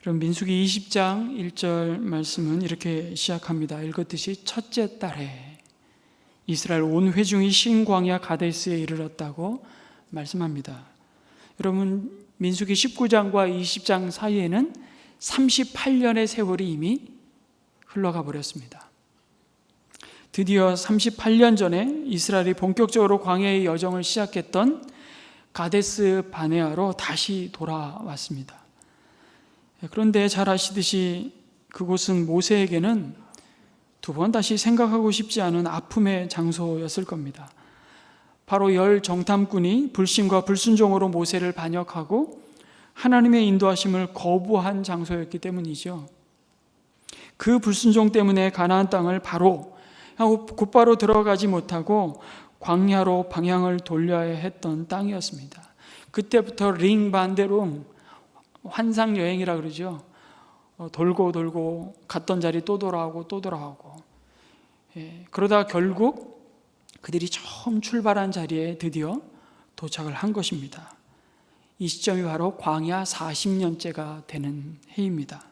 그럼 민수기 20장 1절 말씀은 이렇게 시작합니다. 읽었듯이 첫째 달에 이스라엘 온 회중이 신 광야 가데스에 이르렀다고 말씀합니다. 여러분, 민수기 19장과 20장 사이에는 38년의 세월이 이미 흘러가 버렸습니다. 드디어 38년 전에 이스라엘이 본격적으로 광야의 여정을 시작했던 가데스 바네아로 다시 돌아왔습니다. 그런데 잘 아시듯이 그곳은 모세에게는 두 번 다시 생각하고 싶지 않은 아픔의 장소였을 겁니다. 바로 열 정탐꾼이 불신과 불순종으로 모세를 반역하고 하나님의 인도하심을 거부한 장소였기 때문이죠. 그 불순종 때문에 가나안 땅을 곧바로 들어가지 못하고 광야로 방향을 돌려야 했던 땅이었습니다. 그때부터 링 반대로 환상 여행이라 그러죠. 돌고 갔던 자리 또 돌아오고 또 돌아오고. 그러다 결국 그들이 처음 출발한 자리에 드디어 도착을 한 것입니다. 이 시점이 바로 광야 40년째가 되는 해입니다.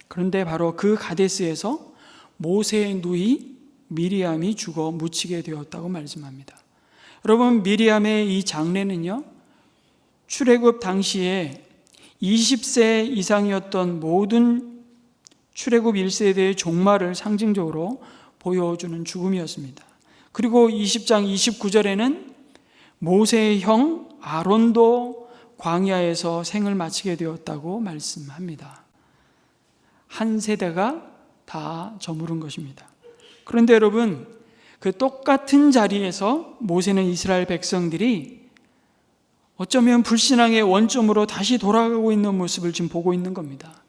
그런데 바로 그 가데스에서 모세의 누이 미리암이 죽어 묻히게 되었다고 말씀합니다. 여러분, 미리암의 이 장례는요, 출애굽 당시에 20세 이상이었던 모든 출애굽 1세대의 종말을 상징적으로 보여주는 죽음이었습니다. 그리고 20장 29절에는 모세의 형 아론도 광야에서 생을 마치게 되었다고 말씀합니다. 한 세대가 다 저무른 것입니다. 그런데 여러분, 그 똑같은 자리에서 모세는 이스라엘 백성들이 어쩌면 불신앙의 원점으로 다시 돌아가고 있는 모습을 지금 보고 있는 겁니다.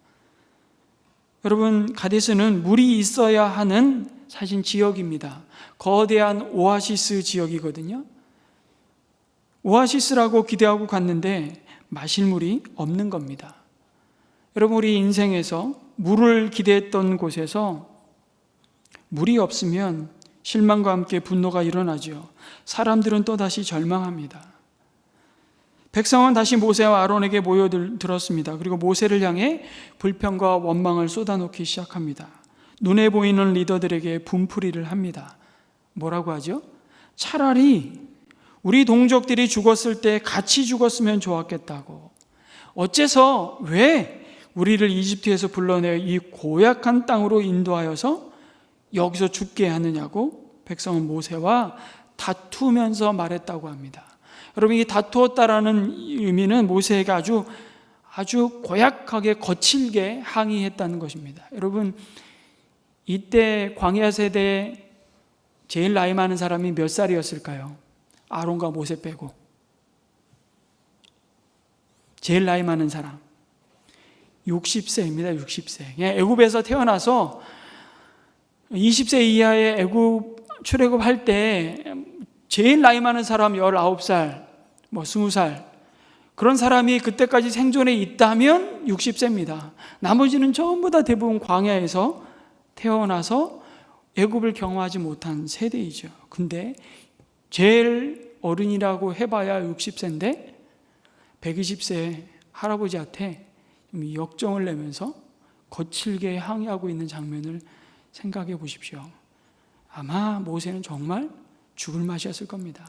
여러분, 가데스는 물이 있어야 하는 사실 지역입니다. 거대한 오아시스 지역이거든요. 오아시스라고 기대하고 갔는데 마실 물이 없는 겁니다. 여러분, 우리 인생에서 물을 기대했던 곳에서 물이 없으면 실망과 함께 분노가 일어나죠. 사람들은 또다시 절망합니다. 백성은 다시 모세와 아론에게 모여들었습니다. 그리고 모세를 향해 불평과 원망을 쏟아놓기 시작합니다. 눈에 보이는 리더들에게 분풀이를 합니다. 뭐라고 하죠? 차라리 우리 동족들이 죽었을 때 같이 죽었으면 좋았겠다고. 어째서 왜 우리를 이집트에서 불러내 이 고약한 땅으로 인도하여서 여기서 죽게 하느냐고 백성은 모세와 다투면서 말했다고 합니다. 여러분, 이 다투었다라는 의미는 모세에게 아주 고약하게 거칠게 항의했다는 것입니다. 여러분, 이때 광야 세대에 제일 나이 많은 사람이 몇 살이었을까요? 아론과 모세 빼고. 제일 나이 많은 사람 60세입니다. 60세. 애굽에서 태어나서 20세 이하의 애굽 출애굽할 때 제일 나이 많은 사람 19살, 20살 그런 사람이 그때까지 생존해 있다면 60세입니다. 나머지는 전부 다 대부분 광야에서 태어나서 애굽을 경험하지 못한 세대이죠. 근데 제일 어른이라고 해봐야 60세인데 120세 할아버지한테 역정을 내면서 거칠게 항의하고 있는 장면을 생각해 보십시오. 아마 모세는 정말 죽을 맛이었을 겁니다.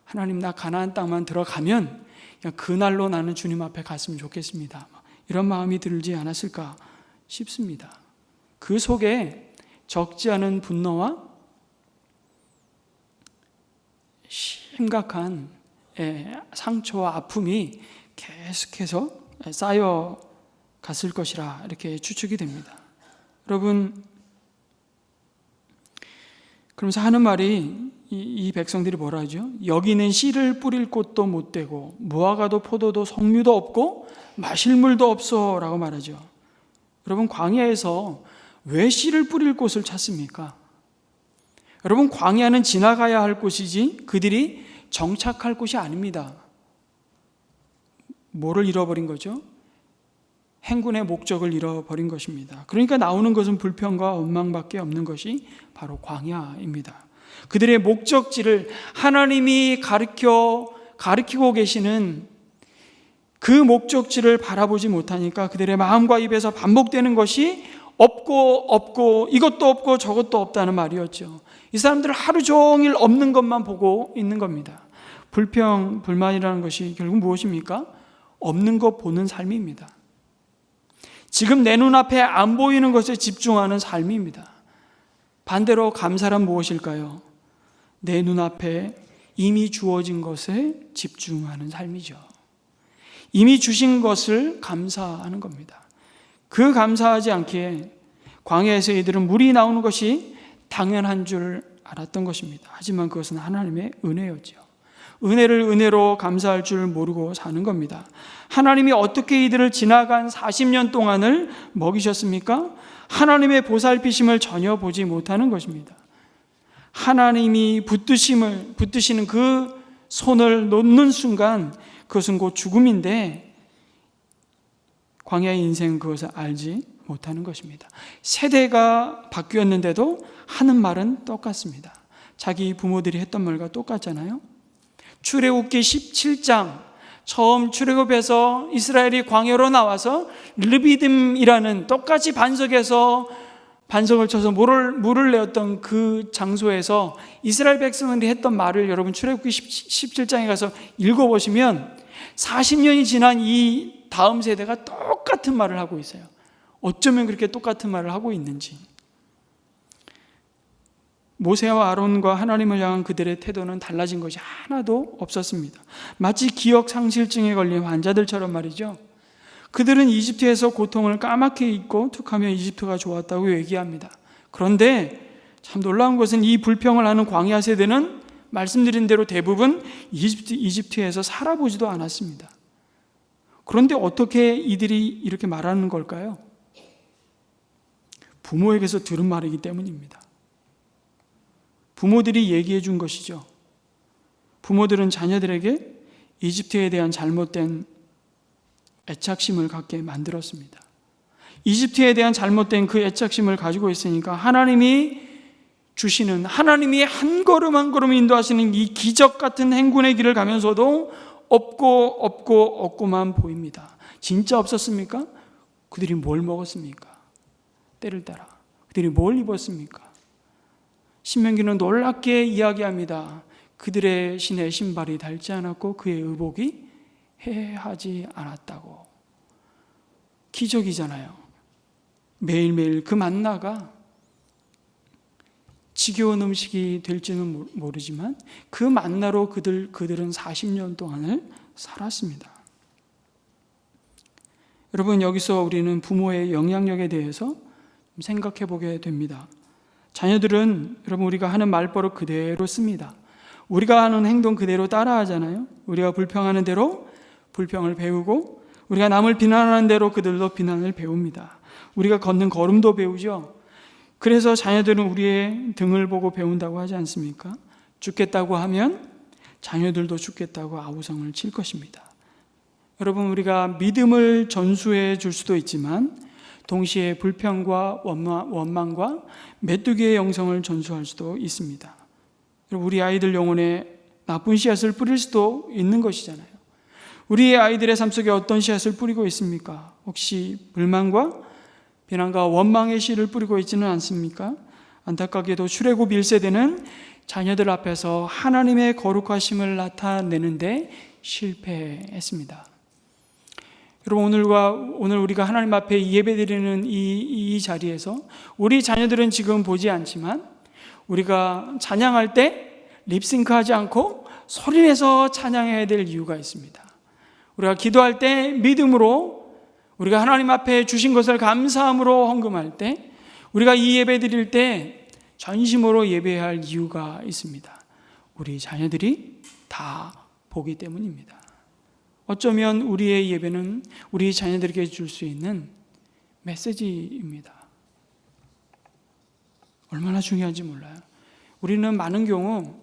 하나님, 나 가나안 땅만 들어가면 그냥 그날로 나는 주님 앞에 갔으면 좋겠습니다. 이런 마음이 들지 않았을까 싶습니다. 그 속에 적지 않은 분노와 심각한 상처와 아픔이 계속해서 쌓여갔을 것이라 이렇게 추측이 됩니다. 여러분, 그러면서 하는 말이 이 백성들이 뭐라 하죠? 여기는 씨를 뿌릴 곳도 못 되고 무화과도 포도도 석류도 없고 마실 물도 없어 라고 말하죠. 여러분, 광야에서 왜 씨를 뿌릴 곳을 찾습니까? 여러분, 광야는 지나가야 할 곳이지 그들이 정착할 곳이 아닙니다. 뭐를 잃어버린 거죠? 행군의 목적을 잃어버린 것입니다. 그러니까 나오는 것은 불평과 원망밖에 없는 것이 바로 광야입니다. 그들의 목적지를 하나님이 가르치고 계시는 그 목적지를 바라보지 못하니까 그들의 마음과 입에서 반복되는 것이 없고 이것도 없고 저것도 없다는 말이었죠. 이 사람들은 하루 종일 없는 것만 보고 있는 겁니다. 불평, 불만이라는 것이 결국 무엇입니까? 없는 것 보는 삶입니다. 지금 내 눈앞에 안 보이는 것에 집중하는 삶입니다. 반대로 감사란 무엇일까요? 내 눈앞에 이미 주어진 것에 집중하는 삶이죠. 이미 주신 것을 감사하는 겁니다. 그 감사하지 않기에 광야에서 이들은 물이 나오는 것이 당연한 줄 알았던 것입니다. 하지만 그것은 하나님의 은혜였죠. 은혜를 은혜로 감사할 줄 모르고 사는 겁니다. 하나님이 어떻게 이들을 지나간 40년 동안을 먹이셨습니까? 하나님의 보살피심을 전혀 보지 못하는 것입니다. 하나님이 붙드시는 그 손을 놓는 순간 그것은 곧 죽음인데 광야의 인생은 그것을 알지 못하는 것입니다. 세대가 바뀌었는데도 하는 말은 똑같습니다. 자기 부모들이 했던 말과 똑같잖아요. 출애굽기 17장 처음 출애굽해서 이스라엘이 광야로 나와서 르비딤이라는 똑같이 반석을 쳐서 물을 내었던 그 장소에서 이스라엘 백성들이 했던 말을 여러분 출애굽기 17장에 가서 읽어보시면 40년이 지난 이 다음 세대가 똑같은 말을 하고 있어요. 어쩌면 그렇게 똑같은 말을 하고 있는지. 모세와 아론과 하나님을 향한 그들의 태도는 달라진 것이 하나도 없었습니다. 마치 기억 상실증에 걸린 환자들처럼 말이죠. 그들은 이집트에서 고통을 까맣게 잊고 툭하면 이집트가 좋았다고 얘기합니다. 그런데 참 놀라운 것은 이 불평을 하는 광야 세대는 말씀드린 대로 대부분 이집트에서 살아보지도 않았습니다. 그런데 어떻게 이들이 이렇게 말하는 걸까요? 부모에게서 들은 말이기 때문입니다. 부모들이 얘기해 준 것이죠. 부모들은 자녀들에게 이집트에 대한 잘못된 애착심을 갖게 만들었습니다. 이집트에 대한 잘못된 그 애착심을 가지고 있으니까 하나님이 주시는, 하나님이 한 걸음 한 걸음 인도하시는 이 기적 같은 행군의 길을 가면서도 없고만 보입니다. 진짜 없었습니까? 그들이 뭘 먹었습니까? 때를 따라 그들이 뭘 입었습니까? 신명기는 놀랍게 이야기합니다. 그들의 신의 신발이 닳지 않았고 그의 의복이 해하지 않았다고. 기적이잖아요. 매일매일 그 만나가 지겨운 음식이 될지는 모르지만 그 만나로 그들은 40년 동안을 살았습니다. 여러분, 여기서 우리는 부모의 영향력에 대해서 생각해 보게 됩니다. 자녀들은 여러분 우리가 하는 말버릇 그대로 씁니다. 우리가 하는 행동 그대로 따라하잖아요. 우리가 불평하는 대로 불평을 배우고 우리가 남을 비난하는 대로 그들도 비난을 배웁니다. 우리가 걷는 걸음도 배우죠. 그래서 자녀들은 우리의 등을 보고 배운다고 하지 않습니까? 죽겠다고 하면 자녀들도 죽겠다고 아우성을 칠 것입니다. 여러분, 우리가 믿음을 전수해 줄 수도 있지만 동시에 불평과 원망과 메뚜기의 영성을 전수할 수도 있습니다. 우리 아이들 영혼에 나쁜 씨앗을 뿌릴 수도 있는 것이잖아요. 우리의 아이들의 삶 속에 어떤 씨앗을 뿌리고 있습니까? 혹시 불만과 비난과 원망의 씨를 뿌리고 있지는 않습니까? 안타깝게도 출애굽 1세대는 자녀들 앞에서 하나님의 거룩하심을 나타내는데 실패했습니다. 여러분, 오늘 우리가 하나님 앞에 예배드리는 이 자리에서 우리 자녀들은 지금 보지 않지만 우리가 찬양할 때 립싱크하지 않고 소리내서 찬양해야 될 이유가 있습니다. 우리가 기도할 때 믿음으로, 우리가 하나님 앞에 주신 것을 감사함으로 헌금할 때, 우리가 이 예배 드릴 때 전심으로 예배해야 할 이유가 있습니다. 우리 자녀들이 다 보기 때문입니다. 어쩌면 우리의 예배는 우리 자녀들에게 줄 수 있는 메시지입니다. 얼마나 중요한지 몰라요. 우리는 많은 경우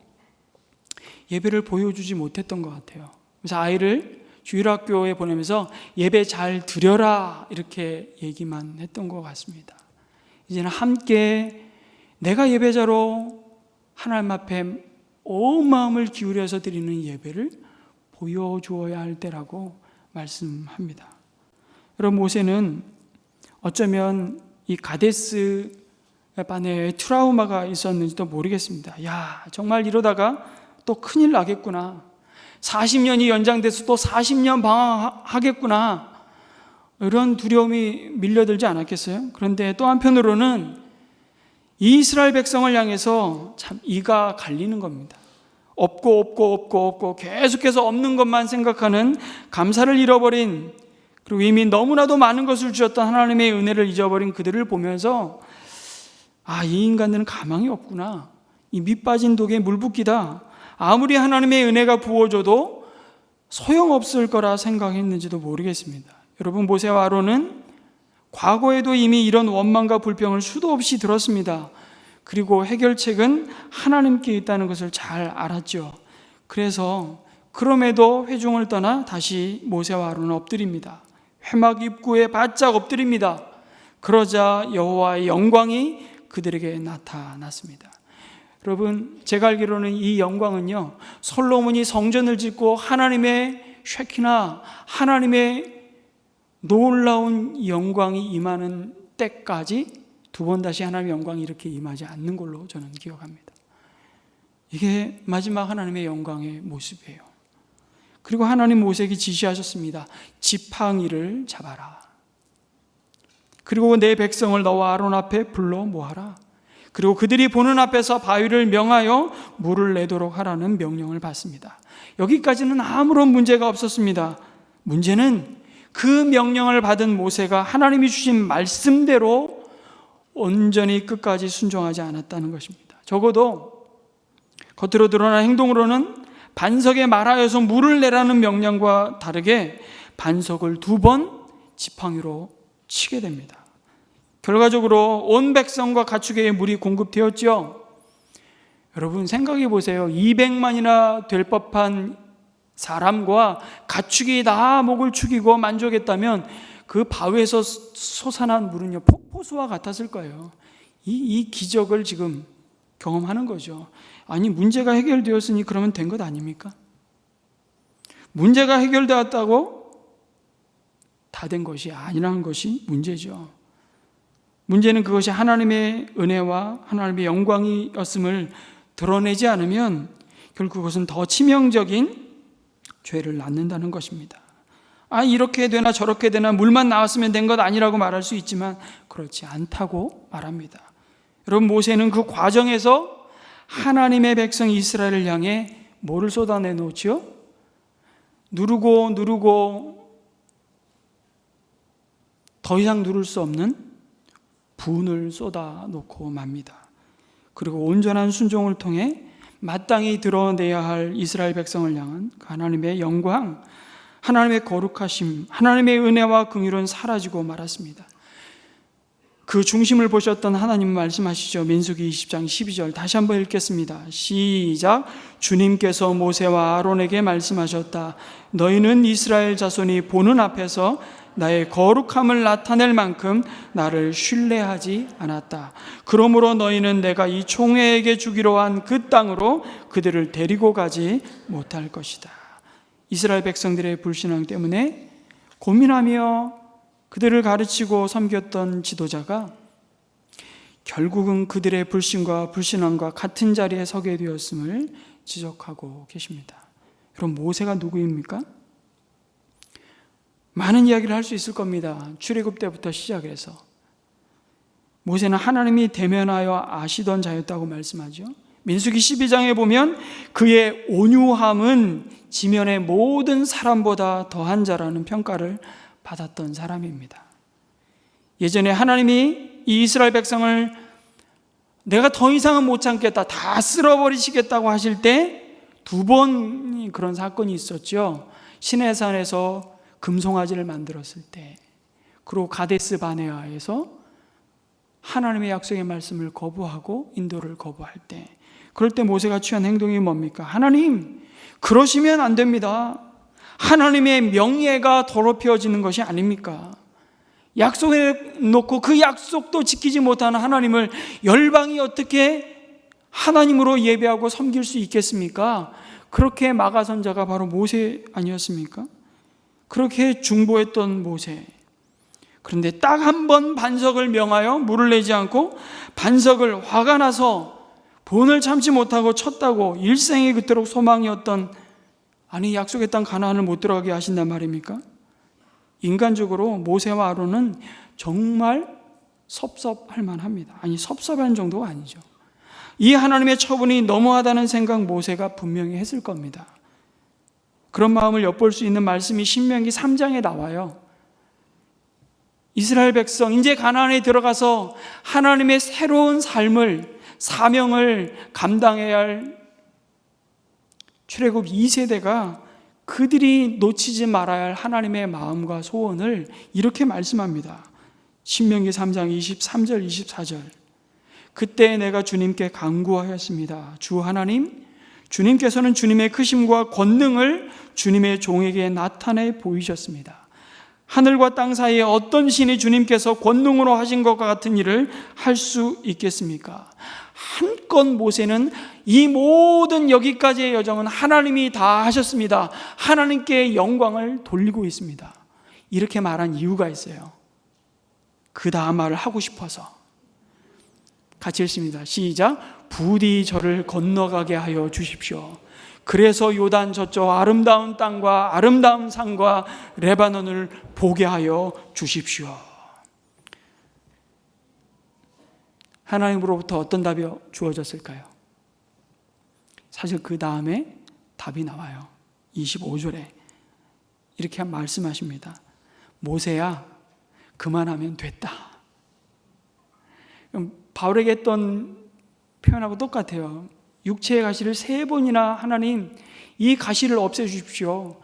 예배를 보여주지 못했던 것 같아요. 그래서 아이를 주일학교에 보내면서 예배 잘 드려라 이렇게 얘기만 했던 것 같습니다. 이제는 함께 내가 예배자로 하나님 앞에 온 마음을 기울여서 드리는 예배를 보여주어야 할 때라고 말씀합니다. 여러분, 모세는 어쩌면 이 가데스 바네아에 트라우마가 있었는지도 모르겠습니다. 야, 정말 이러다가 또 큰일 나겠구나. 40년이 연장돼서 또 40년 방황하겠구나. 이런 두려움이 밀려들지 않았겠어요? 그런데 또 한편으로는 이스라엘 백성을 향해서 참 이가 갈리는 겁니다. 없고 계속해서 없는 것만 생각하는, 감사를 잃어버린, 그리고 이미 너무나도 많은 것을 주셨던 하나님의 은혜를 잊어버린 그들을 보면서 이 인간들은 가망이 없구나. 이 밑빠진 독에 물 붓기다. 아무리 하나님의 은혜가 부어줘도 소용없을 거라 생각했는지도 모르겠습니다. 여러분, 모세와 아론은 과거에도 이미 이런 원망과 불평을 수도 없이 들었습니다. 그리고 해결책은 하나님께 있다는 것을 잘 알았죠. 그래서 그럼에도 회중을 떠나 다시 모세와 아론은 엎드립니다. 회막 입구에 바짝 엎드립니다. 그러자 여호와의 영광이 그들에게 나타났습니다. 여러분, 제가 알기로는 이 영광은요, 솔로몬이 성전을 짓고 하나님의 쉐키나, 하나님의 놀라운 영광이 임하는 때까지 두 번 다시 하나님의 영광이 이렇게 임하지 않는 걸로 저는 기억합니다. 이게 마지막 하나님의 영광의 모습이에요. 그리고 하나님 모세에게 지시하셨습니다. 지팡이를 잡아라. 그리고 내 백성을 너와 아론 앞에 불러 모아라. 그리고 그들이 보는 앞에서 바위를 명하여 물을 내도록 하라는 명령을 받습니다. 여기까지는 아무런 문제가 없었습니다. 문제는 그 명령을 받은 모세가 하나님이 주신 말씀대로 온전히 끝까지 순종하지 않았다는 것입니다. 적어도 겉으로 드러난 행동으로는 반석에 말하여서 물을 내라는 명령과 다르게 반석을 2번 지팡이로 치게 됩니다. 결과적으로 온 백성과 가축에 물이 공급되었죠. 여러분, 생각해 보세요. 200만이나 될 법한 사람과 가축이 다 목을 축이고 만족했다면 그 바위에서 솟아난 물은요, 폭포수와 같았을 거예요. 이 기적을 지금 경험하는 거죠. 아니, 문제가 해결되었으니 그러면 된 것 아닙니까? 문제가 해결되었다고 다 된 것이 아니라는 것이 문제죠. 문제는 그것이 하나님의 은혜와 하나님의 영광이었음을 드러내지 않으면 결국 그것은 더 치명적인 죄를 낳는다는 것입니다. 이렇게 되나 저렇게 되나 물만 나왔으면 된 것 아니라고 말할 수 있지만 그렇지 않다고 말합니다. 여러분, 모세는 그 과정에서 하나님의 백성 이스라엘을 향해 뭐를 쏟아내 놓지요? 누르고 더 이상 누를 수 없는 분을 쏟아 놓고 맙니다. 그리고 온전한 순종을 통해 마땅히 드러내야 할 이스라엘 백성을 향한 하나님의 영광, 하나님의 거룩하심, 하나님의 은혜와 긍휼은 사라지고 말았습니다. 그 중심을 보셨던 하나님 말씀하시죠. 민수기 20장 12절 다시 한번 읽겠습니다. 시작. 주님께서 모세와 아론에게 말씀하셨다. 너희는 이스라엘 자손이 보는 앞에서 나의 거룩함을 나타낼 만큼 나를 신뢰하지 않았다. 그러므로 너희는 내가 이 총회에게 주기로 한 그 땅으로 그들을 데리고 가지 못할 것이다. 이스라엘 백성들의 불신앙 때문에 고민하며 그들을 가르치고 섬겼던 지도자가 결국은 그들의 불신과 불신앙과 같은 자리에 서게 되었음을 지적하고 계십니다. 그럼 모세가 누구입니까? 많은 이야기를 할 수 있을 겁니다. 출애굽 때부터 시작해서 모세는 하나님이 대면하여 아시던 자였다고 말씀하죠. 민수기 12장에 보면 그의 온유함은 지면의 모든 사람보다 더한 자라는 평가를 받았던 사람입니다. 예전에 하나님이 이 이스라엘 백성을 내가 더 이상은 못 참겠다, 다 쓸어버리시겠다고 하실 때 2번 그런 사건이 있었죠. 시내산에서 금송아지를 만들었을 때, 그리고 가데스 바네아에서 하나님의 약속의 말씀을 거부하고 인도를 거부할 때, 그럴 때 모세가 취한 행동이 뭡니까? 하나님, 그러시면 안 됩니다. 하나님의 명예가 더럽혀지는 것이 아닙니까? 약속해 놓고 그 약속도 지키지 못하는 하나님을 열방이 어떻게 하나님으로 예배하고 섬길 수 있겠습니까? 그렇게 막아선 자가 바로 모세 아니었습니까? 그렇게 중보했던 모세. 그런데 딱 한 번 반석을 명하여 물을 내지 않고 반석을 화가 나서 본을 참지 못하고 쳤다고 일생이 그토록 소망이었던, 아니 약속의 땅 가나안을 못 들어가게 하신단 말입니까? 인간적으로 모세와 아론은 정말 섭섭할 만합니다. 아니 섭섭한 정도가 아니죠. 이 하나님의 처분이 너무하다는 생각 모세가 분명히 했을 겁니다. 그런 마음을 엿볼 수 있는 말씀이 신명기 3장에 나와요. 이스라엘 백성 이제 가나안에 들어가서 하나님의 새로운 삶을, 사명을 감당해야 할 출애굽 2세대가 그들이 놓치지 말아야 할 하나님의 마음과 소원을 이렇게 말씀합니다. 신명기 3장 23절 24절. 그때 내가 주님께 간구하였습니다. 주 하나님, 주님께서는 주님의 크심과 권능을 주님의 종에게 나타내 보이셨습니다. 하늘과 땅 사이에 어떤 신이 주님께서 권능으로 하신 것과 같은 일을 할 수 있겠습니까? 한껏 모세는 이 모든 여기까지의 여정은 하나님이 다 하셨습니다. 하나님께 영광을 돌리고 있습니다. 이렇게 말한 이유가 있어요. 그 다음 말을 하고 싶어서. 같이 읽습니다. 시작. 부디 저를 건너가게 하여 주십시오. 그래서 요단 저쪽 아름다운 땅과 아름다운 산과 레바논을 보게 하여 주십시오. 하나님으로부터 어떤 답이 주어졌을까요? 사실 그 다음에 답이 나와요. 25절에 이렇게 말씀하십니다. 모세야, 그만하면 됐다. 바울에게 했던 표현하고 똑같아요. 육체의 가시를 3번이나 하나님, 이 가시를 없애주십시오.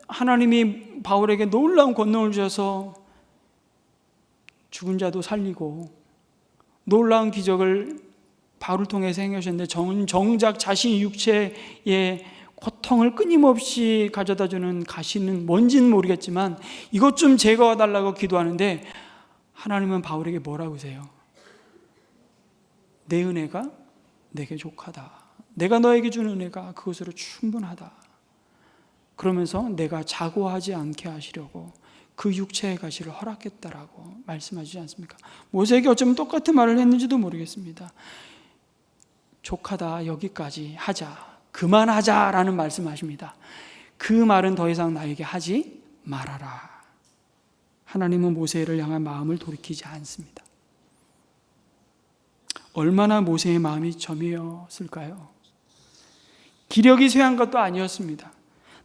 하나님이 바울에게 놀라운 권능을 주셔서 죽은 자도 살리고 놀라운 기적을 바울을 통해서 행하셨는데 정작 자신의 육체의 고통을 끊임없이 가져다주는 가시는 뭔지는 모르겠지만 이것 좀 제거해달라고 기도하는데 하나님은 바울에게 뭐라고 하세요? 내 은혜가 내게 족하다. 내가 너에게 준 은혜가 그것으로 충분하다. 그러면서 내가 자고하지 않게 하시려고 그 육체의 가시를 허락했다라고 말씀하시지 않습니까? 모세에게 어쩌면 똑같은 말을 했는지도 모르겠습니다. 족하다, 여기까지 하자, 그만하자라는 말씀하십니다. 그 말은 더 이상 나에게 하지 말아라. 하나님은 모세를 향한 마음을 돌이키지 않습니다. 얼마나 모세의 마음이 점이었을까요? 기력이 쇠한 것도 아니었습니다.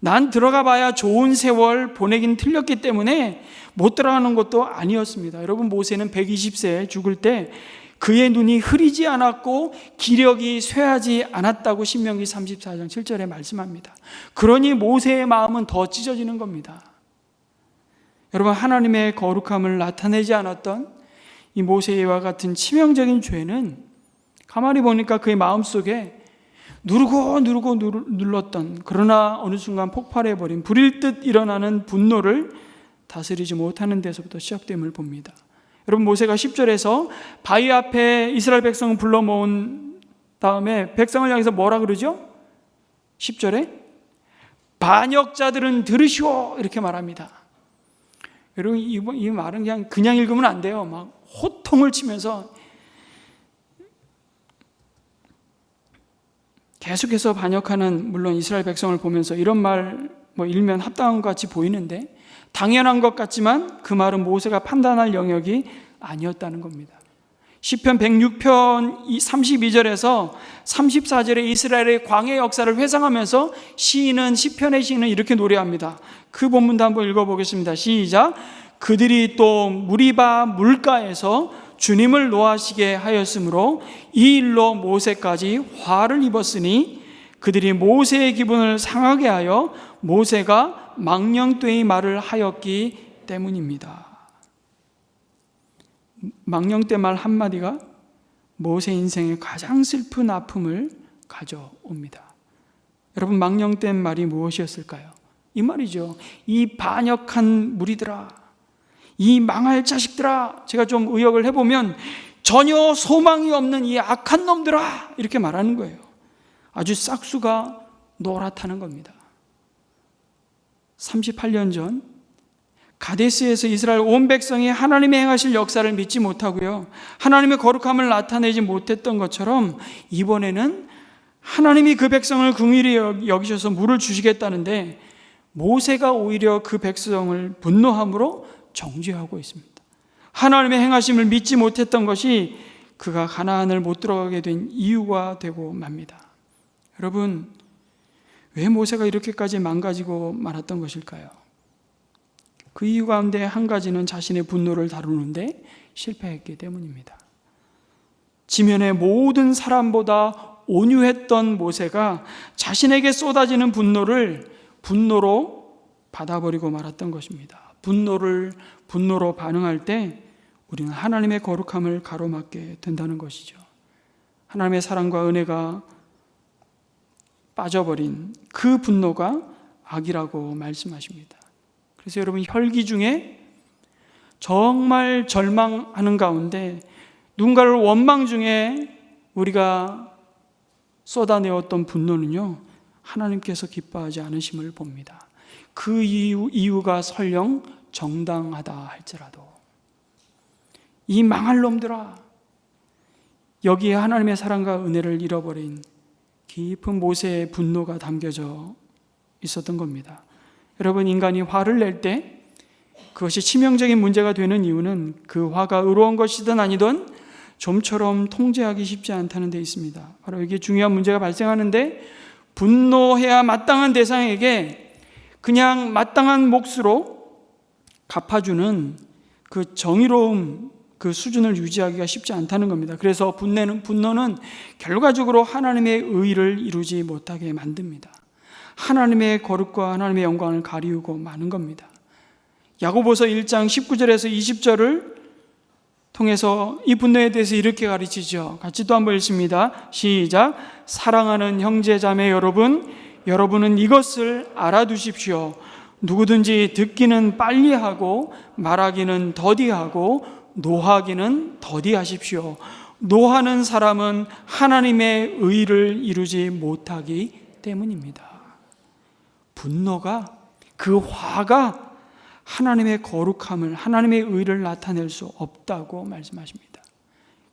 난 들어가 봐야 좋은 세월 보내긴 틀렸기 때문에 못 들어가는 것도 아니었습니다. 여러분, 모세는 120세에 죽을 때 그의 눈이 흐리지 않았고 기력이 쇠하지 않았다고 신명기 34장 7절에 말씀합니다. 그러니 모세의 마음은 더 찢어지는 겁니다. 여러분, 하나님의 거룩함을 나타내지 않았던 이 모세와 같은 치명적인 죄는 가만히 보니까 그의 마음속에 누르고 눌렀던, 그러나 어느 순간 폭발해버린 불일 듯 일어나는 분노를 다스리지 못하는 데서부터 시작됨을 봅니다. 여러분, 모세가 10절에서 바위 앞에 이스라엘 백성을 불러 모은 다음에 백성을 향해서 뭐라 그러죠? 10절에 반역자들은 들으시오 이렇게 말합니다. 여러분, 이 말은 그냥 읽으면 안 돼요. 막 호통을 치면서 계속해서 반역하는, 물론 이스라엘 백성을 보면서 이런 말 일면 합당한 것 같이 보이는데 당연한 것 같지만 그 말은 모세가 판단할 영역이 아니었다는 겁니다. 시편 106편 32절에서 34절에 이스라엘의 광해 역사를 회상하면서 시편의 시인은 이렇게 노래합니다. 그 본문도 한번 읽어보겠습니다. 시작. 그들이 또 무리바 물가에서 주님을 노하시게 하였으므로 이 일로 모세까지 화를 입었으니 그들이 모세의 기분을 상하게 하여 모세가 망령되이 말을 하였기 때문입니다. 망령되 말 한마디가 모세 인생의 가장 슬픈 아픔을 가져옵니다. 여러분, 망령된 말이 무엇이었을까요? 이 말이죠. 이 반역한 무리들아, 이 망할 자식들아, 제가 좀 의역을 해보면 전혀 소망이 없는 이 악한 놈들아, 이렇게 말하는 거예요. 아주 싹수가 노랗다는 겁니다. 38년 전 가데스에서 이스라엘 온 백성이 하나님의 행하실 역사를 믿지 못하고요, 하나님의 거룩함을 나타내지 못했던 것처럼 이번에는 하나님이 그 백성을 긍휼히 여기셔서 물을 주시겠다는데 모세가 오히려 그 백성을 분노함으로 정죄하고 있습니다. 하나님의 행하심을 믿지 못했던 것이 그가 가나안을 못 들어가게 된 이유가 되고 맙니다. 여러분, 왜 모세가 이렇게까지 망가지고 말았던 것일까요? 그 이유 가운데 한 가지는 자신의 분노를 다루는데 실패했기 때문입니다. 지면의 모든 사람보다 온유했던 모세가 자신에게 쏟아지는 분노로 받아버리고 말았던 것입니다. 분노로 반응할 때 우리는 하나님의 거룩함을 가로막게 된다는 것이죠. 하나님의 사랑과 은혜가 빠져버린 그 분노가 악이라고 말씀하십니다. 그래서 여러분, 혈기 중에 정말 절망하는 가운데 누군가를 원망 중에 우리가 쏟아내었던 분노는요, 하나님께서 기뻐하지 않으심을 봅니다. 그 이유가 설령 정당하다 할지라도 이 망할 놈들아, 여기에 하나님의 사랑과 은혜를 잃어버린 깊은 모세의 분노가 담겨져 있었던 겁니다. 여러분, 인간이 화를 낼 때 그것이 치명적인 문제가 되는 이유는 그 화가 의로운 것이든 아니든 좀처럼 통제하기 쉽지 않다는 데 있습니다. 바로 여기에 중요한 문제가 발생하는데, 분노해야 마땅한 대상에게 그냥 마땅한 몫으로 갚아주는 그 정의로움, 그 수준을 유지하기가 쉽지 않다는 겁니다. 그래서 분노는 결과적으로 하나님의 의를 이루지 못하게 만듭니다. 하나님의 거룩과 하나님의 영광을 가리우고 마는 겁니다. 야고보서 1장 19절에서 20절을 통해서 이 분노에 대해서 이렇게 가르치죠. 같이 또 한번 읽습니다. 시작. 사랑하는 형제자매 여러분은 이것을 알아두십시오. 누구든지 듣기는 빨리 하고 말하기는 더디하고 노하기는 더디하십시오. 노하는 사람은 하나님의 의를 이루지 못하기 때문입니다. 분노가, 그 화가 하나님의 거룩함을, 하나님의 의를 나타낼 수 없다고 말씀하십니다.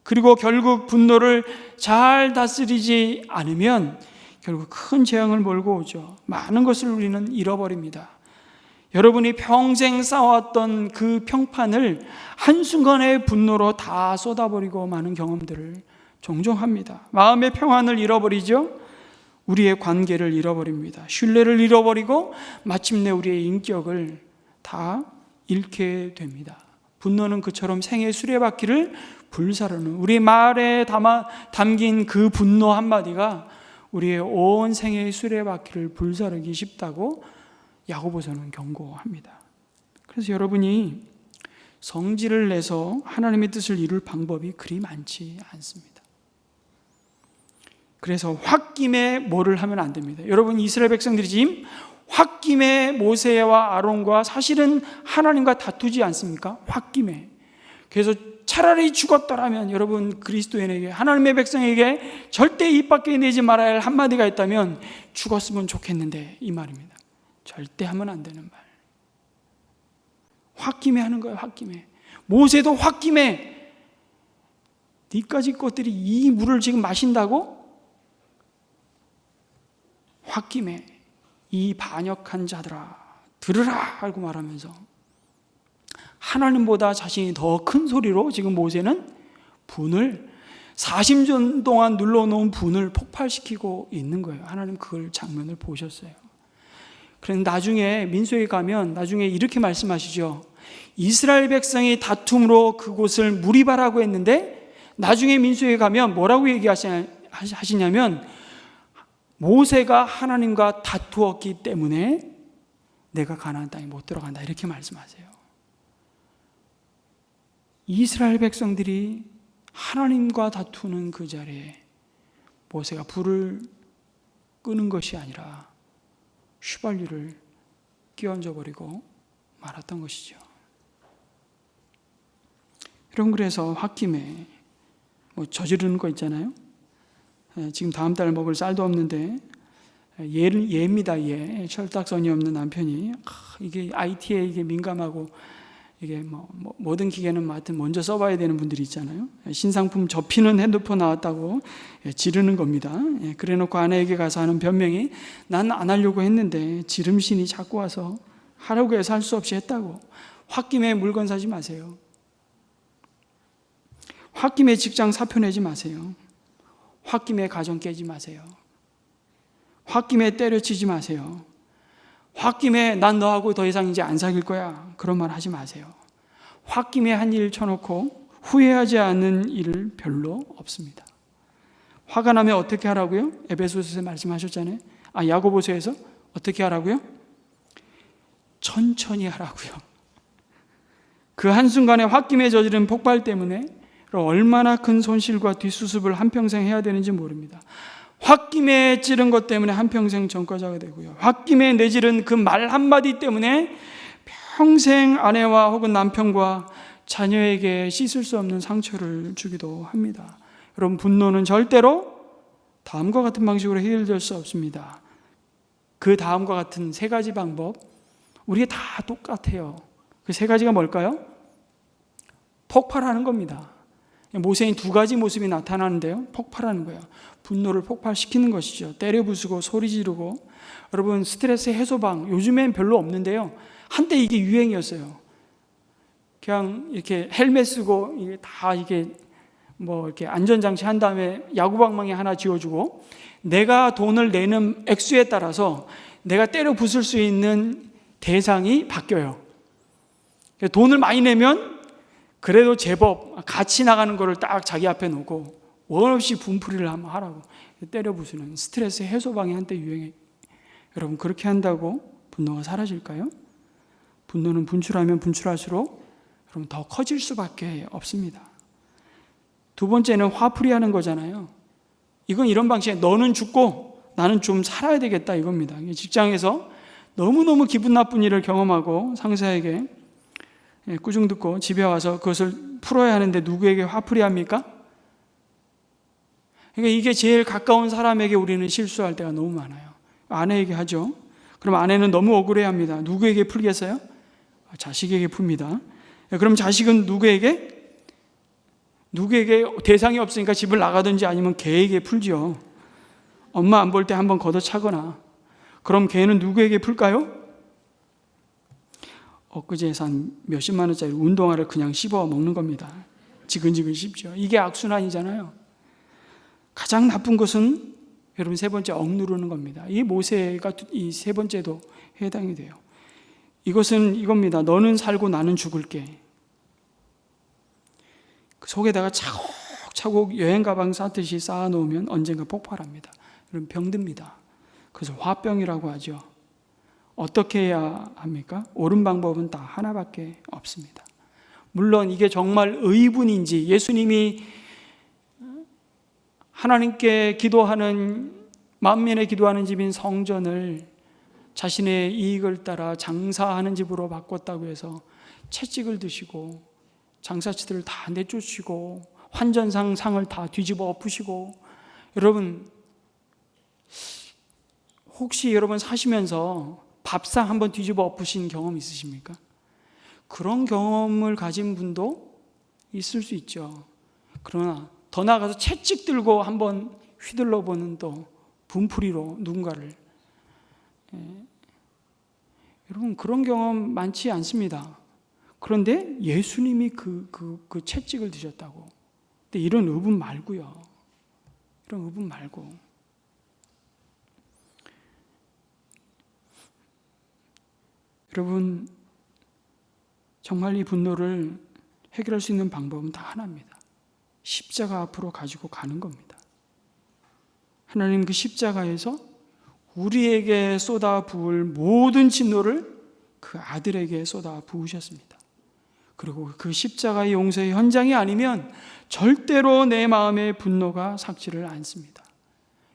그리고 결국 분노를 잘 다스리지 않으면 결국 큰 재앙을 몰고 오죠. 많은 것을 우리는 잃어버립니다. 여러분이 평생 쌓아왔던 그 평판을 한순간의 분노로 다 쏟아버리고 마는 경험들을 종종 합니다. 마음의 평안을 잃어버리죠. 우리의 관계를 잃어버립니다. 신뢰를 잃어버리고 마침내 우리의 인격을 다 잃게 됩니다. 분노는 그처럼 생의 수레바퀴를 불사르는, 우리 말에 담긴 그 분노 한마디가 우리의 온 생의 수레바퀴를 불사르기 쉽다고 야고보서는 경고합니다. 그래서 여러분이 성질을 내서 하나님의 뜻을 이룰 방법이 그리 많지 않습니다. 그래서 홧김에 뭐를 하면 안 됩니다. 여러분, 이스라엘 백성들이 지금 홧김에 모세와 아론과 사실은 하나님과 다투지 않습니까? 홧김에. 그래서 차라리 죽었더라면, 여러분, 그리스도인에게, 하나님의 백성에게 절대 입 밖에 내지 말아야 할 한마디가 있다면 죽었으면 좋겠는데, 이 말입니다. 절대 하면 안 되는 말. 홧김에 하는 거예요. 홧김에. 모세도 홧김에 니까지 것들이 이 물을 지금 마신다고? 홧김에 이 반역한 자들아 들으라 하고 말하면서 하나님보다 자신이 더 큰 소리로 지금 모세는 분을 40년 동안 눌러놓은 분을 폭발시키고 있는 거예요. 하나님 그걸 장면을 보셨어요. 그런데 나중에 민수에 가면 나중에 이렇게 말씀하시죠. 이스라엘 백성이 다툼으로 그곳을 무리바라고 했는데 나중에 민수에 가면 뭐라고 얘기하시냐면 모세가 하나님과 다투었기 때문에 내가 가나안 땅에 못 들어간다, 이렇게 말씀하세요. 이스라엘 백성들이 하나님과 다투는 그 자리에 모세가 불을 끄는 것이 아니라 휘발유를 끼얹어 버리고 말았던 것이죠. 여러분, 그래서 홧김에 저지르는 거 있잖아요. 지금 다음 달 먹을 쌀도 없는데 얘입니다. 얘. 철딱선이 없는 남편이 이게 IT에 이게 민감하고 이게 모든 기계는 하여튼 먼저 써봐야 되는 분들이 있잖아요. 신상품 접히는 핸드폰 나왔다고 지르는 겁니다. 그래놓고 아내에게 가서 하는 변명이 난 안 하려고 했는데 지름신이 자꾸 와서 하라고 해서 할 수 없이 했다고. 홧김에 물건 사지 마세요. 홧김에 직장 사표 내지 마세요. 홧김에 가정 깨지 마세요. 홧김에 때려치지 마세요. 홧김에 난 너하고 더 이상 이제 안 사귈 거야. 그런 말 하지 마세요. 홧김에 한 일 쳐놓고 후회하지 않는 일 별로 없습니다. 화가 나면 어떻게 하라고요? 에베소서에서 말씀하셨잖아요. 야고보서에서 어떻게 하라고요? 천천히 하라고요. 그 한순간에 홧김에 저지른 폭발 때문에 얼마나 큰 손실과 뒷수습을 한평생 해야 되는지 모릅니다. 홧김에 찌른 것 때문에 한평생 전과자가 되고요. 홧김에 내지른 그 말 한마디 때문에 평생 아내와 혹은 남편과 자녀에게 씻을 수 없는 상처를 주기도 합니다. 여러분, 분노는 절대로 다음과 같은 방식으로 해결될 수 없습니다. 그 다음과 같은 세 가지 방법, 우리가 다 똑같아요. 그 세 가지가 뭘까요? 폭발하는 겁니다. 모세인 두 가지 모습이 나타나는데요. 폭발하는 거예요. 분노를 폭발시키는 것이죠. 때려 부수고 소리 지르고. 여러분, 스트레스 해소방 요즘엔 별로 없는데요. 한때 이게 유행이었어요. 그냥 이렇게 헬멧 쓰고 이게 다 이게 이렇게 안전장치 한 다음에 야구방망이 하나 쥐어주고 내가 돈을 내는 액수에 따라서 내가 때려 부술 수 있는 대상이 바뀌어요. 돈을 많이 내면 그래도 제법 같이 나가는 거를 딱 자기 앞에 놓고 원 없이 분풀이를 한번 하라고 때려 부수는 스트레스 해소방이 한때 유행해. 여러분, 그렇게 한다고 분노가 사라질까요? 분노는 분출하면 분출할수록 여러분 더 커질 수밖에 없습니다. 두 번째는 화풀이하는 거잖아요. 이건 이런 방식에 너는 죽고 나는 좀 살아야 되겠다 이겁니다. 직장에서 너무너무 기분 나쁜 일을 경험하고 상사에게 꾸중 듣고 집에 와서 그것을 풀어야 하는데 누구에게 화풀이합니까? 그러니까 이게 제일 가까운 사람에게 우리는 실수할 때가 너무 많아요. 아내에게 하죠. 그럼 아내는 너무 억울해합니다. 누구에게 풀겠어요? 자식에게 풉니다. 그럼 자식은 누구에게 대상이 없으니까 집을 나가든지 아니면 개에게 풀죠. 엄마 안 볼 때 한번 걷어차거나. 그럼 개는 누구에게 풀까요? 엊그제 산 몇십만 원짜리 운동화를 그냥 씹어 먹는 겁니다. 지근지근 씹죠. 이게 악순환이잖아요. 가장 나쁜 것은 여러분 세 번째 억누르는 겁니다. 이 모세가 이 세 번째도 해당이 돼요. 이것은 이겁니다. 너는 살고 나는 죽을게. 그 속에다가 차곡차곡 여행 가방 쌓듯이 쌓아놓으면 언젠가 폭발합니다. 여러분 병듭니다. 그래서 화병이라고 하죠. 어떻게 해야 합니까? 옳은 방법은 다 하나밖에 없습니다. 물론 이게 정말 의분인지 예수님이 하나님께 기도하는 만민의 기도하는 집인 성전을 자신의 이익을 따라 장사하는 집으로 바꿨다고 해서 채찍을 드시고 장사치들을 다 내쫓으시고 환전상 상을 다 뒤집어 엎으시고 여러분 혹시 여러분 사시면서 밥상 한번 뒤집어 엎으신 경험 있으십니까? 그런 경험을 가진 분도 있을 수 있죠. 그러나 더 나아가서 채찍 들고 한번 휘둘러 보는 또 분풀이로 누군가를 여러분 그런 경험 많지 않습니다. 그런데 예수님이 그 채찍을 드셨다고. 근데 이런 의분 말고요. 이런 의분 말고. 여러분 정말 이 분노를 해결할 수 있는 방법은 다 하나입니다. 십자가 앞으로 가지고 가는 겁니다. 하나님 그 십자가에서 우리에게 쏟아 부을 모든 진노를 그 아들에게 쏟아 부으셨습니다. 그리고 그 십자가의 용서의 현장이 아니면 절대로 내 마음의 분노가 삭지를 않습니다.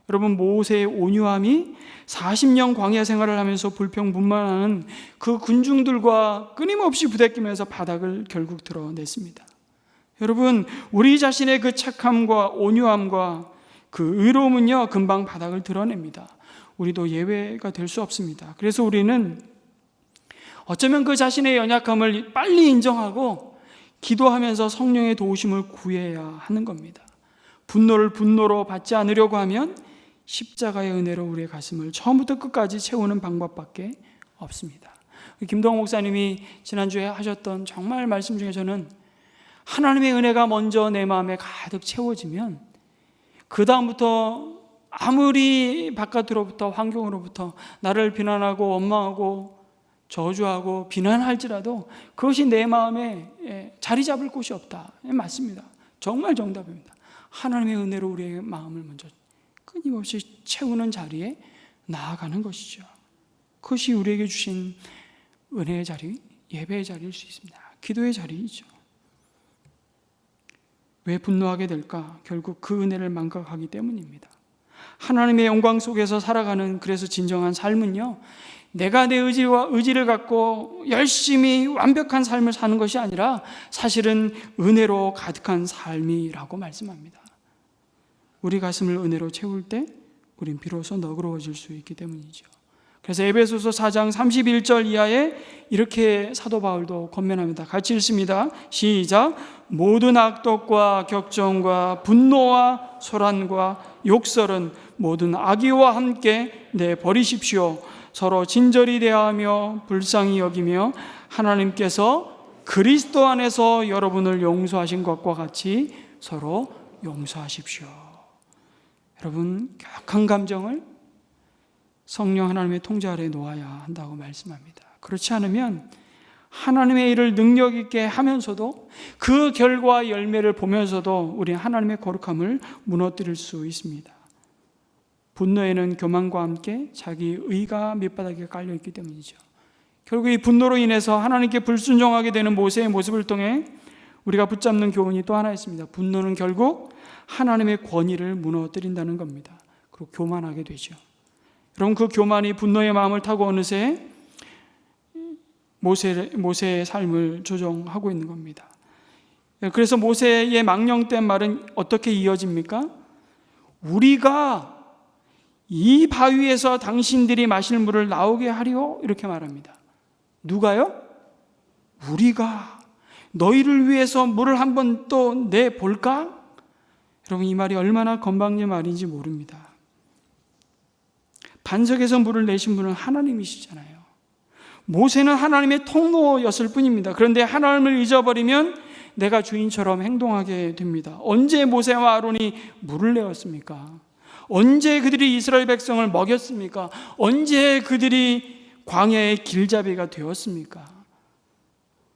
여러분 모세의 온유함이 40년 광야 생활을 하면서 불평분만하는 그 군중들과 끊임없이 부대끼면서 바닥을 결국 드러냈습니다. 여러분 우리 자신의 그 착함과 온유함과 그 의로움은요 금방 바닥을 드러냅니다. 우리도 예외가 될 수 없습니다. 그래서 우리는 어쩌면 그 자신의 연약함을 빨리 인정하고 기도하면서 성령의 도우심을 구해야 하는 겁니다. 분노를 분노로 받지 않으려고 하면 십자가의 은혜로 우리의 가슴을 처음부터 끝까지 채우는 방법밖에 없습니다. 김동호 목사님이 지난주에 하셨던 정말 말씀 중에 저는 하나님의 은혜가 먼저 내 마음에 가득 채워지면 그 다음부터 아무리 바깥으로부터 환경으로부터 나를 비난하고 원망하고 저주하고 비난할지라도 그것이 내 마음에 자리 잡을 곳이 없다. 맞습니다. 정말 정답입니다. 하나님의 은혜로 우리의 마음을 먼저 끊임없이 채우는 자리에 나아가는 것이죠. 그것이 우리에게 주신 은혜의 자리, 예배의 자리일 수 있습니다. 기도의 자리이죠. 왜 분노하게 될까? 결국 그 은혜를 망각하기 때문입니다. 하나님의 영광 속에서 살아가는 그래서 진정한 삶은요, 내가 내 의지를 갖고 열심히 완벽한 삶을 사는 것이 아니라 사실은 은혜로 가득한 삶이라고 말씀합니다. 우리 가슴을 은혜로 채울 때 우린 비로소 너그러워질 수 있기 때문이죠. 그래서 에베소서 4장 31절 이하에 이렇게 사도 바울도 권면합니다. 같이 읽습니다. 시작. 모든 악독과 격정과 분노와 소란과 욕설은 모든 악의와 함께 내버리십시오. 서로 친절히 대하며 불쌍히 여기며 하나님께서 그리스도 안에서 여러분을 용서하신 것과 같이 서로 용서하십시오. 여러분, 격한 감정을 성령 하나님의 통제 아래 놓아야 한다고 말씀합니다. 그렇지 않으면 하나님의 일을 능력 있게 하면서도 그 결과 열매를 보면서도 우리는 하나님의 거룩함을 무너뜨릴 수 있습니다. 분노에는 교만과 함께 자기 의가 밑바닥에 깔려있기 때문이죠. 결국 이 분노로 인해서 하나님께 불순종하게 되는 모세의 모습을 통해 우리가 붙잡는 교훈이 또 하나 있습니다. 분노는 결국 하나님의 권위를 무너뜨린다는 겁니다. 그리고 교만하게 되죠. 여러분, 그 교만이 분노의 마음을 타고 어느새 모세의 삶을 조종하고 있는 겁니다. 그래서 모세의 망령된 말은 어떻게 이어집니까? 우리가 이 바위에서 당신들이 마실 물을 나오게 하리오, 이렇게 말합니다. 누가요? 우리가 너희를 위해서 물을 한번 또 내볼까? 여러분, 이 말이 얼마나 건방진 말인지 모릅니다. 반석에서 물을 내신 분은 하나님이시잖아요. 모세는 하나님의 통로였을 뿐입니다. 그런데 하나님을 잊어버리면 내가 주인처럼 행동하게 됩니다. 언제 모세와 아론이 물을 내었습니까? 언제 그들이 이스라엘 백성을 먹였습니까? 언제 그들이 광야의 길잡이가 되었습니까?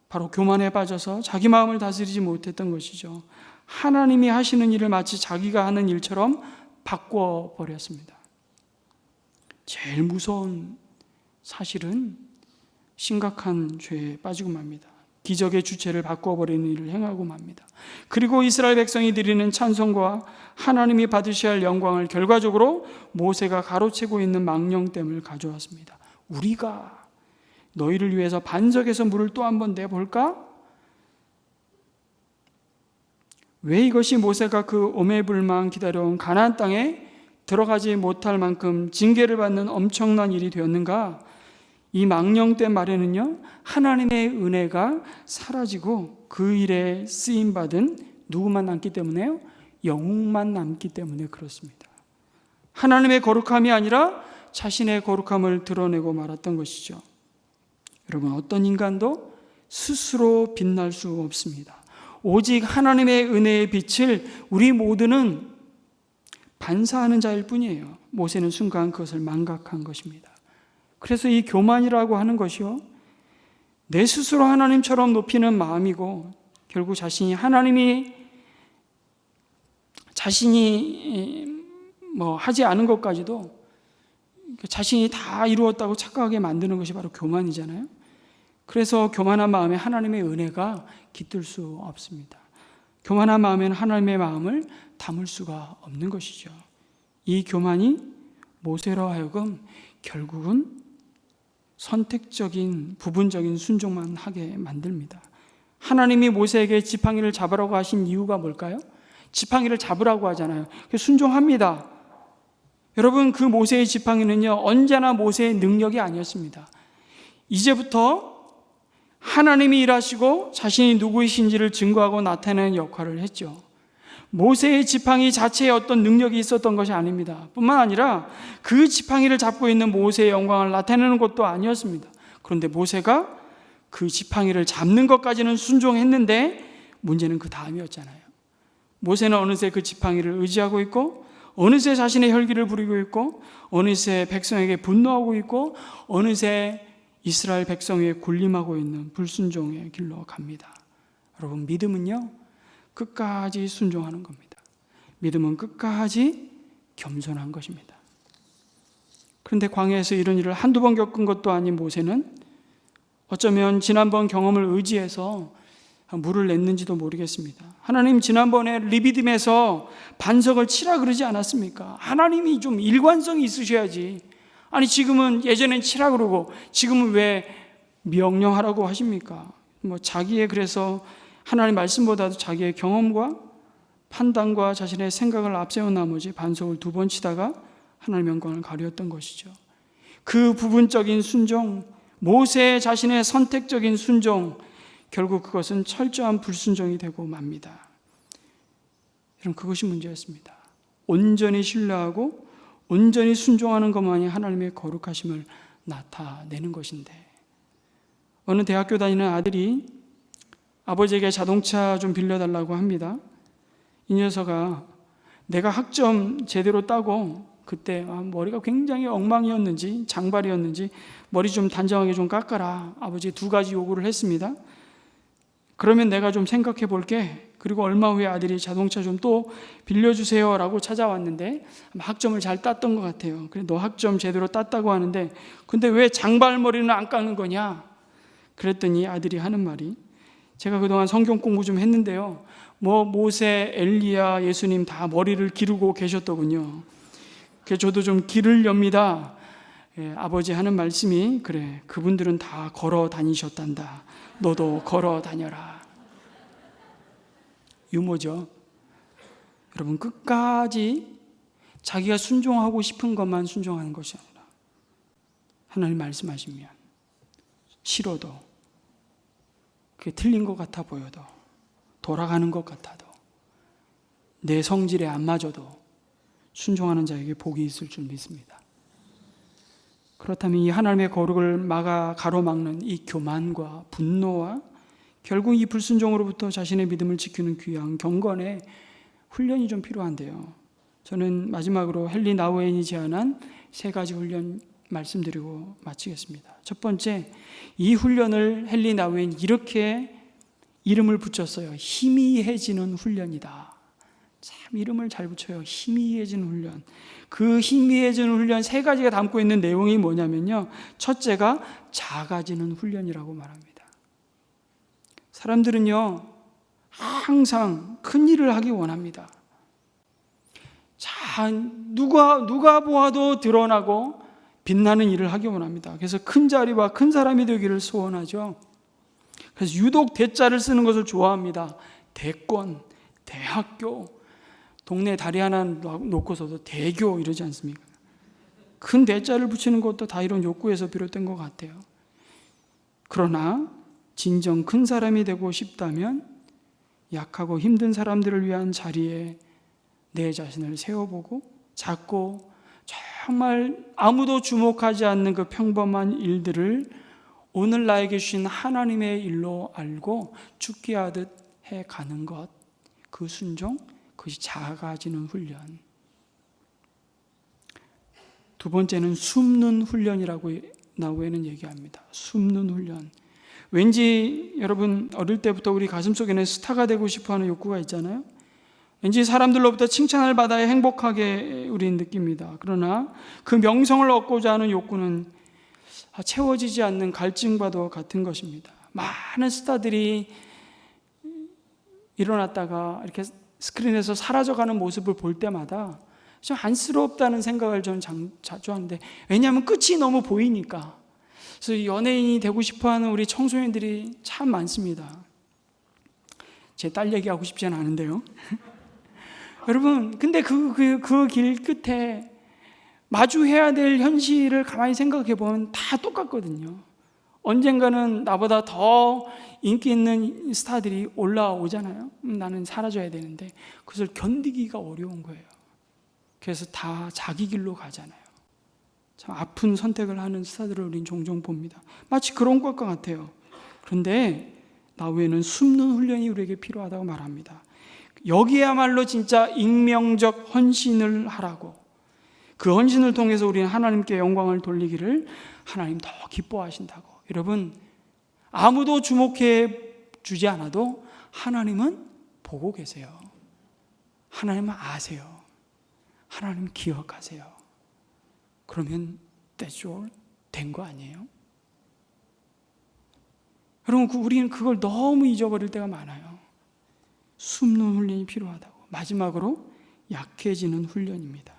바로 교만에 빠져서 자기 마음을 다스리지 못했던 것이죠. 하나님이 하시는 일을 마치 자기가 하는 일처럼 바꿔버렸습니다. 제일 무서운 사실은 심각한 죄에 빠지고 맙니다. 기적의 주체를 바꿔버리는 일을 행하고 맙니다. 그리고 이스라엘 백성이 드리는 찬송과 하나님이 받으셔야 할 영광을 결과적으로 모세가 가로채고 있는 망령됨을 가져왔습니다. 우리가 너희를 위해서 반석에서 물을 또 한번 내볼까? 왜 이것이 모세가 그 오매불망 기다려온 가나안 땅에 들어가지 못할 만큼 징계를 받는 엄청난 일이 되었는가? 이 망령된 말에는요, 하나님의 은혜가 사라지고 그 일에 쓰임받은 누구만 남기 때문에요? 영웅만 남기 때문에 그렇습니다. 하나님의 거룩함이 아니라 자신의 거룩함을 드러내고 말았던 것이죠. 여러분, 어떤 인간도 스스로 빛날 수 없습니다. 오직 하나님의 은혜의 빛을 우리 모두는 반사하는 자일 뿐이에요. 모세는 순간 그것을 망각한 것입니다. 그래서 이 교만이라고 하는 것이요, 내 스스로 하나님처럼 높이는 마음이고 결국 자신이 하지 않은 것까지도 자신이 다 이루었다고 착각하게 만드는 것이 바로 교만이잖아요. 그래서 교만한 마음에 하나님의 은혜가 깃들 수 없습니다. 교만한 마음에는 하나님의 마음을 담을 수가 없는 것이죠. 이 교만이 모세로 하여금 결국은 선택적인 부분적인 순종만 하게 만듭니다. 하나님이 모세에게 지팡이를 잡으라고 하신 이유가 뭘까요? 지팡이를 잡으라고 하잖아요. 순종합니다. 여러분, 그 모세의 지팡이는요, 언제나 모세의 능력이 아니었습니다. 이제부터 하나님이 일하시고 자신이 누구이신지를 증거하고 나타내는 역할을 했죠. 모세의 지팡이 자체에 어떤 능력이 있었던 것이 아닙니다. 뿐만 아니라 그 지팡이를 잡고 있는 모세의 영광을 나타내는 것도 아니었습니다. 그런데 모세가 그 지팡이를 잡는 것까지는 순종했는데 문제는 그 다음이었잖아요. 모세는 어느새 그 지팡이를 의지하고 있고, 어느새 자신의 혈기를 부리고 있고, 어느새 백성에게 분노하고 있고, 어느새 이스라엘 백성 위에 군림하고 있는 불순종의 길로 갑니다. 여러분, 믿음은요, 끝까지 순종하는 겁니다. 믿음은 끝까지 겸손한 것입니다. 그런데 광야에서 이런 일을 한두 번 겪은 것도 아닌 모세는 어쩌면 지난번 경험을 의지해서 물을 냈는지도 모르겠습니다. 하나님, 지난번에 리비딤에서 반석을 치라 그러지 않았습니까? 하나님이 좀 일관성이 있으셔야지. 아니, 지금은 예전엔 치라 그러고 지금은 왜 명령하라고 하십니까? 자기의, 그래서 하나님 말씀보다도 자기의 경험과 판단과 자신의 생각을 앞세운 나머지 반석을 2번 치다가 하나님의 영광을 가렸던 것이죠. 그 부분적인 순종, 모세 자신의 선택적인 순종, 결국 그것은 철저한 불순종이 되고 맙니다. 여러분, 그것이 문제였습니다. 온전히 신뢰하고 온전히 순종하는 것만이 하나님의 거룩하심을 나타내는 것인데, 어느 대학교 다니는 아들이 아버지에게 자동차 좀 빌려달라고 합니다. 이 녀석아, 내가 학점 제대로 따고 그때 머리가 굉장히 엉망이었는지 장발이었는지 머리 좀 단정하게 좀 깎아라. 아버지 2가지 요구를 했습니다. 그러면 내가 좀 생각해 볼게. 그리고 얼마 후에 아들이 자동차 좀 또 빌려주세요 라고 찾아왔는데 학점을 잘 땄던 것 같아요. 그래, 너 학점 제대로 땄다고 하는데 근데 왜 장발머리는 안 깎는 거냐? 그랬더니 아들이 하는 말이, 제가 그동안 성경 공부 좀 했는데요, 모세, 엘리야, 예수님 다 머리를 기르고 계셨더군요. 그래서 저도 좀 기르렵니다. 아버지 하는 말씀이, 그래, 그분들은 다 걸어 다니셨단다. 너도 걸어 다녀라. 유머죠. 여러분, 끝까지 자기가 순종하고 싶은 것만 순종하는 것이 아니라 하나님 말씀하시면 싫어도, 그게 틀린 것 같아 보여도, 돌아가는 것 같아도, 내 성질에 안 맞아도 순종하는 자에게 복이 있을 줄 믿습니다. 그렇다면 이 하나님의 거룩을 가로막는 이 교만과 분노와 결국 이 불순종으로부터 자신의 믿음을 지키는 귀한 경건의 훈련이 좀 필요한데요. 저는 마지막으로 헨리 나우엔이 제안한 3가지 훈련 말씀드리고 마치겠습니다. 첫 번째, 이 훈련을 헨리 나우엔이 이렇게 이름을 붙였어요. 희미해지는 훈련이다. 참 이름을 잘 붙여요. 희미해지는 훈련. 그 희미해지는 훈련 3가지가 담고 있는 내용이 뭐냐면요, 첫째가 작아지는 훈련이라고 말합니다. 사람들은요, 항상 큰 일을 하기 원합니다. 누가 보아도 드러나고 빛나는 일을 하기 원합니다. 그래서 큰 자리와 큰 사람이 되기를 소원하죠. 그래서 유독 대자를 쓰는 것을 좋아합니다. 대권, 대학교, 동네 다리 하나 놓고서도 대교 이러지 않습니까? 큰 대자를 붙이는 것도 다 이런 욕구에서 비롯된 것 같아요. 그러나 진정 큰 사람이 되고 싶다면 약하고 힘든 사람들을 위한 자리에 내 자신을 세워보고 작고 정말 아무도 주목하지 않는 그 평범한 일들을 오늘 나에게 주신 하나님의 일로 알고 죽게 하듯 해가는 것, 그 순종, 그것이 작아지는 훈련. 2번째는 숨는 훈련이라고 나우에는 얘기합니다. 숨는 훈련. 왠지 여러분 어릴 때부터 우리 가슴속에는 스타가 되고 싶어하는 욕구가 있잖아요. 왠지 사람들로부터 칭찬을 받아야 행복하게 우리는 느낍니다. 그러나 그 명성을 얻고자 하는 욕구는 채워지지 않는 갈증과도 같은 것입니다. 많은 스타들이 일어났다가 이렇게 스크린에서 사라져가는 모습을 볼 때마다 좀 안쓰럽다는 생각을 좀 자주 하는데, 왜냐하면 끝이 너무 보이니까. 그래서 연예인이 되고 싶어하는 우리 청소년들이 참 많습니다. 제 딸 얘기하고 싶지는 않은데요. 여러분, 근데 그 길 끝에 마주해야 될 현실을 가만히 생각해 보면 다 똑같거든요. 언젠가는 나보다 더 인기 있는 스타들이 올라오잖아요. 나는 사라져야 되는데 그것을 견디기가 어려운 거예요. 그래서 다 자기 길로 가잖아요. 참 아픈 선택을 하는 스타들을 우리는 종종 봅니다. 마치 그런 것과 같아요. 그런데 나 외에는 숨는 훈련이 우리에게 필요하다고 말합니다. 여기야말로 진짜 익명적 헌신을 하라고, 그 헌신을 통해서 우리는 하나님께 영광을 돌리기를 하나님 더 기뻐하신다고. 여러분, 아무도 주목해 주지 않아도 하나님은 보고 계세요. 하나님은 아세요. 하나님은 기억하세요. 그러면 that's all 된 거 아니에요? 여러분, 우리는 그걸 너무 잊어버릴 때가 많아요. 숨는 훈련이 필요하다고. 마지막으로 약해지는 훈련입니다.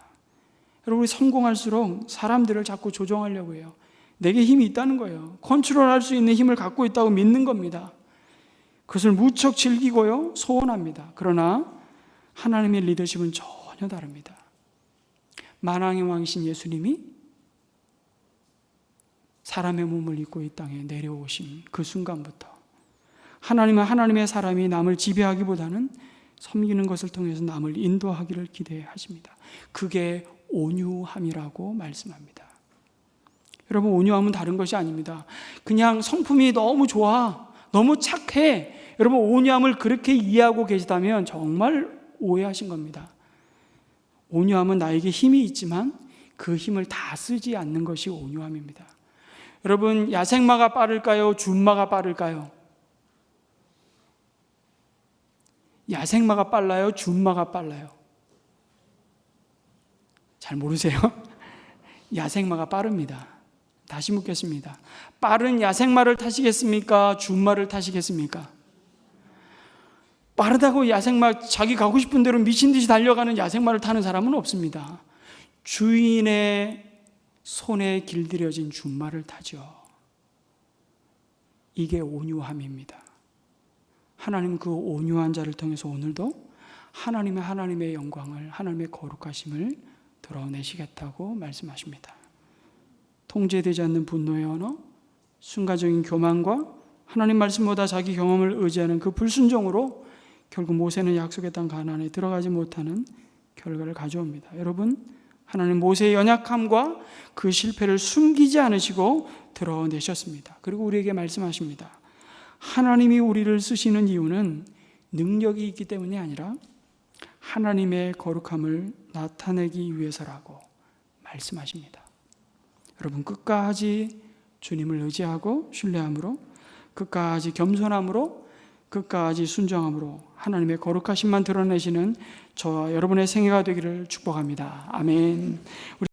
여러분, 우리 성공할수록 사람들을 자꾸 조종하려고 해요. 내게 힘이 있다는 거예요. 컨트롤할 수 있는 힘을 갖고 있다고 믿는 겁니다. 그것을 무척 즐기고요, 소원합니다. 그러나 하나님의 리더십은 전혀 다릅니다. 만왕의 왕이신 예수님이 사람의 몸을 입고 이 땅에 내려오신 그 순간부터 하나님은 하나님의 사람이 남을 지배하기보다는 섬기는 것을 통해서 남을 인도하기를 기대하십니다. 그게 온유함이라고 말씀합니다. 여러분, 온유함은 다른 것이 아닙니다. 그냥 성품이 너무 좋아, 너무 착해, 여러분 온유함을 그렇게 이해하고 계시다면 정말 오해하신 겁니다. 온유함은 나에게 힘이 있지만 그 힘을 다 쓰지 않는 것이 온유함입니다. 여러분, 야생마가 빠를까요? 준마가 빠를까요? 야생마가 빨라요? 준마가 빨라요? 잘 모르세요? 야생마가 빠릅니다. 다시 묻겠습니다. 빠른 야생마를 타시겠습니까? 준마를 타시겠습니까? 빠르다고 야생마, 자기 가고 싶은 대로 미친 듯이 달려가는 야생마를 타는 사람은 없습니다. 주인의 손에 길들여진 준마를 타죠. 이게 온유함입니다. 하나님 그 온유한 자를 통해서 오늘도 하나님의 영광을, 하나님의 거룩하심을 드러내시겠다고 말씀하십니다. 통제되지 않는 분노의 언어, 순간적인 교만과 하나님 말씀보다 자기 경험을 의지하는 그 불순종으로 결국 모세는 약속의 땅 가나안에 들어가지 못하는 결과를 가져옵니다. 여러분, 하나님 모세의 연약함과 그 실패를 숨기지 않으시고 드러내셨습니다. 그리고 우리에게 말씀하십니다. 하나님이 우리를 쓰시는 이유는 능력이 있기 때문이 아니라 하나님의 거룩함을 나타내기 위해서라고 말씀하십니다. 여러분, 끝까지 주님을 의지하고 신뢰함으로, 끝까지 겸손함으로, 끝까지 순종함으로 하나님의 거룩하심만 드러내시는 저와 여러분의 생애가 되기를 축복합니다. 아멘.